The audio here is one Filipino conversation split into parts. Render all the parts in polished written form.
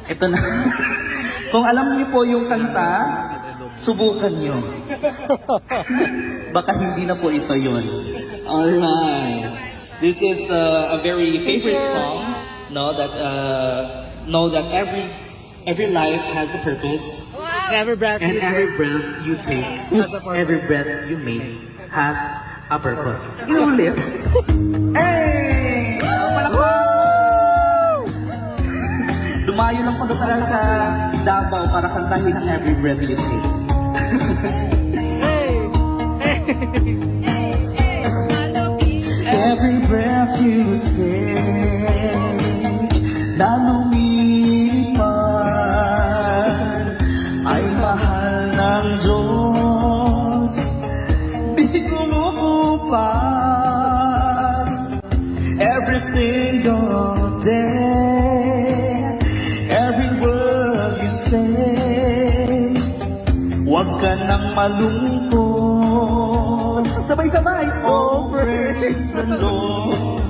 Ito na. Kung alam niyo po yung kanta, subukan niyo. Baka hindi na po ito yun. Alright. This is a very favorite song. Know that every life has a purpose. Every breath And you every take. breath you take, Has a purpose. every breath you make has a purpose. Inulit. Hey! Palakpak! Dumayo lang po talaga sa Davao para kantahin ang every breath you take. Hey! Every breath you take na lumilipad ay mahal ng Diyos, di kumukupas. Every single day, every word you say, huwag ka nang malungkot. Sabay-sabay, oh praise the Lord.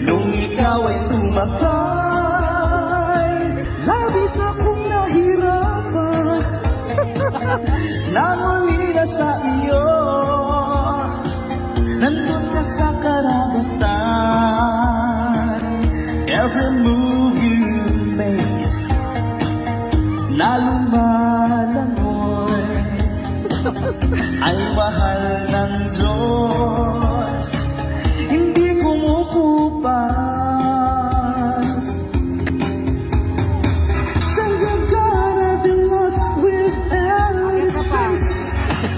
Nung ikaw ay sumakay, labis akong nahirapan. Namuli na sa iyo, nandun ka sa karagatan. Every move you make, na lumalangoy, ay mahal ng Diyos, hindi kumukupas. Say you're gonna be lost without a trace.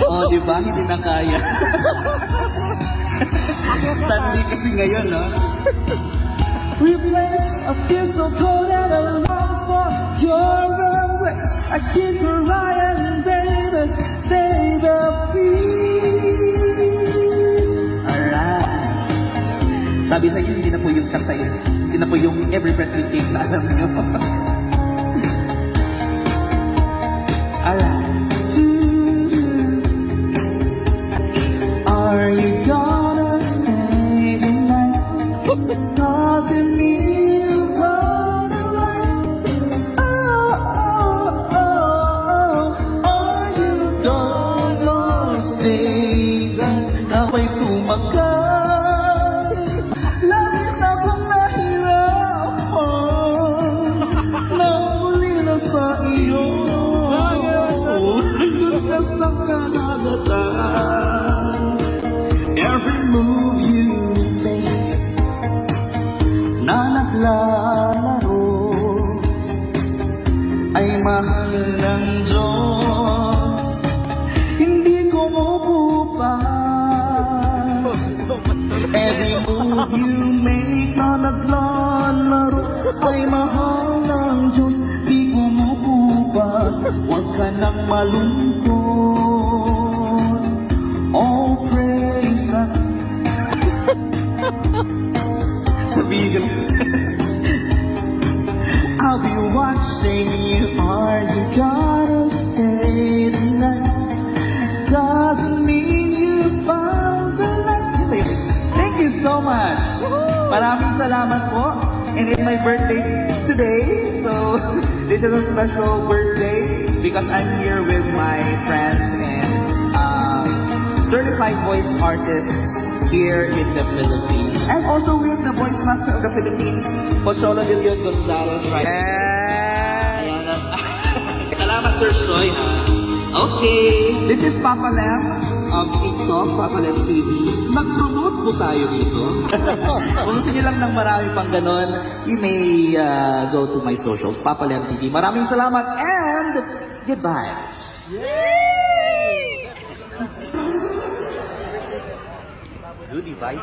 Oh, di ba? Hindi na kaya. Sunday kasi ngayon, no? Replace a feel so cold and a long for your embrace. I keep crying, baby, baby, please. Alright. Sabi sa inyo, hindi na po yung kanta yun. Hindi na po yung every breath you take na alam nyo. Alright. Are you gonna stay tonight? Cause it means you gonna like. Oh, oh, oh, oh. Are you gonna stay tonight? Ako'y sumakay, labis akong nahirapan. Nauli na sa iyo, nandun ka sa karagatan. Every move you make na naglalaro ay mahal ng Diyos, hindi kumukupas. Every move you make na naglalaro ay mahal ng Diyos, di kumukupas. Huwag ka nang malungkot. Oh, praise the Sabihin I'll be watching you. Are you gonna stay tonight? Doesn't mean you found the light. Thank you so much. Maraming salamat po. And it's my birthday today. So this is a special birthday because I'm here with my friends and certified voice artists here in the Philippines. And also with the voice master of the Philippines, Pocholo de Leon Gonzalez, right? Ayan. Salamat, Sir Shoy, ha? Okay. This is Papa Lem of TikTok, Papa Lem TV. Mag-promote po tayo dito. Kung gusto nyo lang ng marami pang ganon, you may go to my socials, Papa Lem TV. Maraming salamat and good vibes. Rudy, bye.